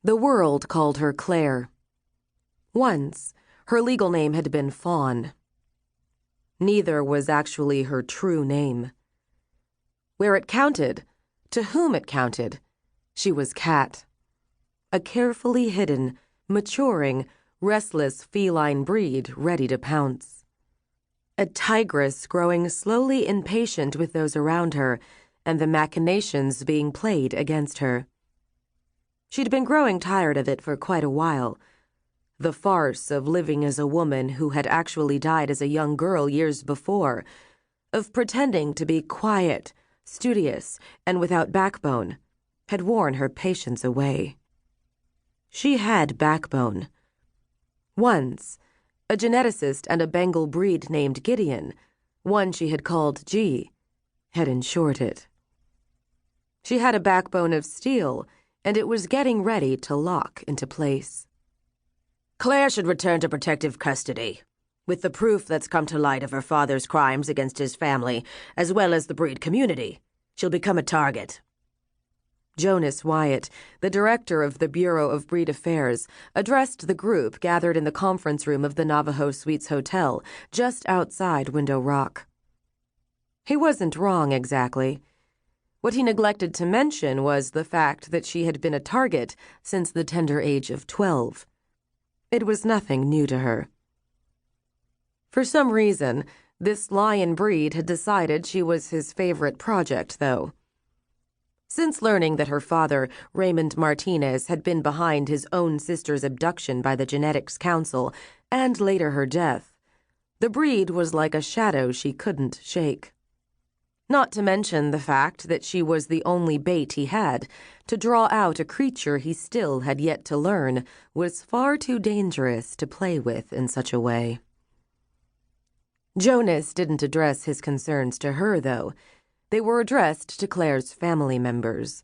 The world called her Claire. Once, her legal name had been Fawn. Neither was actually her true name. Where it counted, to whom it counted, she was Cat. A carefully hidden, maturing, restless feline breed ready to pounce. A tigress growing slowly impatient with those around her and the machinations being played against her. She'd been growing tired of it for quite a while. The farce of living as a woman who had actually died as a young girl years before, of pretending to be quiet, studious, and without backbone, had worn her patience away. She had backbone. Once, a geneticist and a Bengal Breed named Gideon, one she had called G, had ensured it. She had a backbone of steel, and it was getting ready to lock into place. Claire should return to protective custody, with the proof that's come to light of her father's crimes against his family, as well as the Breed community. She'll become a target. Jonas Wyatt, the director of the Bureau of Breed Affairs, addressed the group gathered in the conference room of the Navajo Suites Hotel, just outside Window Rock. He wasn't wrong exactly. What he neglected to mention was the fact that she had been a target since the tender age of 12. It was nothing new to her. For some reason, this lion breed had decided she was his favorite project, though. Since learning that her father, Raymond Martinez, had been behind his own sister's abduction by the Genetics Council and later her death, the breed was like a shadow she couldn't shake. Not to mention the fact that she was the only bait he had to draw out a creature he still had yet to learn was far too dangerous to play with in such a way. Jonas didn't address his concerns to her, though. They were addressed to Claire's family members.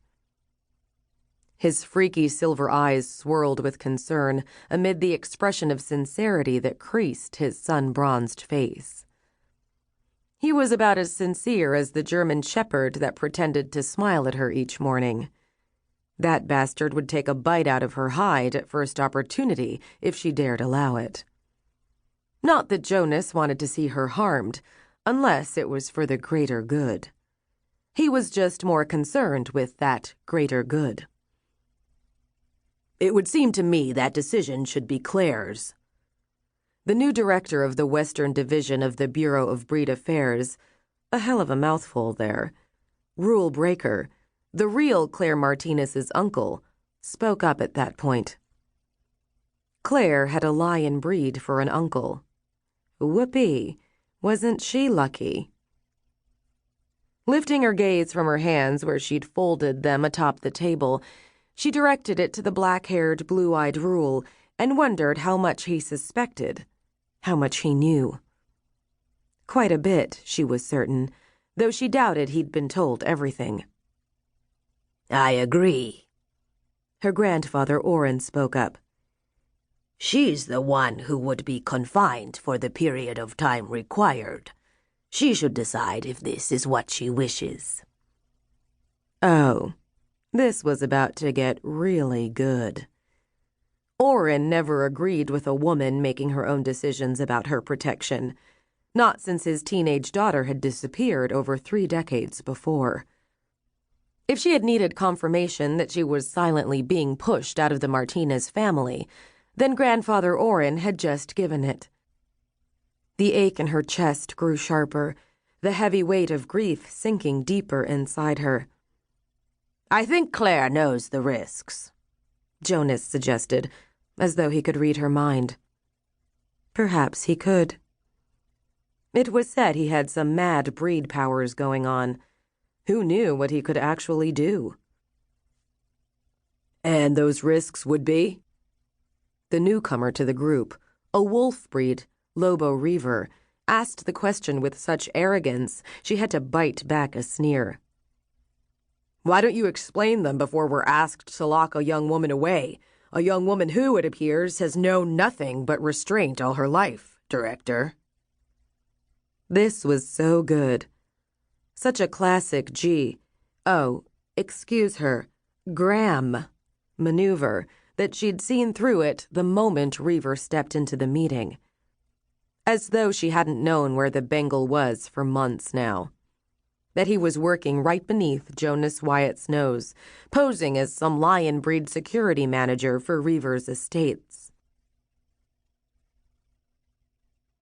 His freaky silver eyes swirled with concern amid the expression of sincerity that creased his sun-bronzed face. He was about as sincere as the German shepherd that pretended to smile at her each morning. That bastard would take a bite out of her hide at first opportunity if she dared allow it. Not that Jonas wanted to see her harmed, unless it was for the greater good. He was just more concerned with that greater good. It would seem to me that decision should be Claire's. The new director of the Western Division of the Bureau of Breed Affairs, a hell of a mouthful there, rule breaker, the real Claire Martinez's uncle, spoke up at that point. Claire had a lion breed for an uncle. Whoopee, wasn't she lucky? Lifting her gaze from her hands where she'd folded them atop the table, she directed it to the black-haired, blue-eyed rule and wondered how much he suspected, how much he knew. Quite a bit, she was certain, though she doubted he'd been told everything. I agree. Her grandfather Orrin spoke up. She's the one who would be confined for the period of time required. She should decide if this is what she wishes. Oh, this was about to get really good. Orrin never agreed with a woman making her own decisions about her protection, not since his teenage daughter had disappeared over 3 decades before. If she had needed confirmation that she was silently being pushed out of the Martinez family, then Grandfather Orrin had just given it. The ache in her chest grew sharper, the heavy weight of grief sinking deeper inside her. I think Claire knows the risks, Jonas suggested, as though he could read her mind. Perhaps he could. It was said he had some mad breed powers going on. Who knew what he could actually do? And those risks would be? The newcomer to the group, a wolf breed, Lobo Reaver, asked the question with such arrogance she had to bite back a sneer. Why don't you explain them before we're asked to lock a young woman away? A young woman who, it appears, has known nothing but restraint all her life, Director. This was so good. Such a classic Graeme maneuver that she'd seen through it the moment Reaver stepped into the meeting. As though she hadn't known where the Bengal was for months now. That he was working right beneath Jonas Wyatt's nose, posing as some lion breed security manager for Reaver's estates.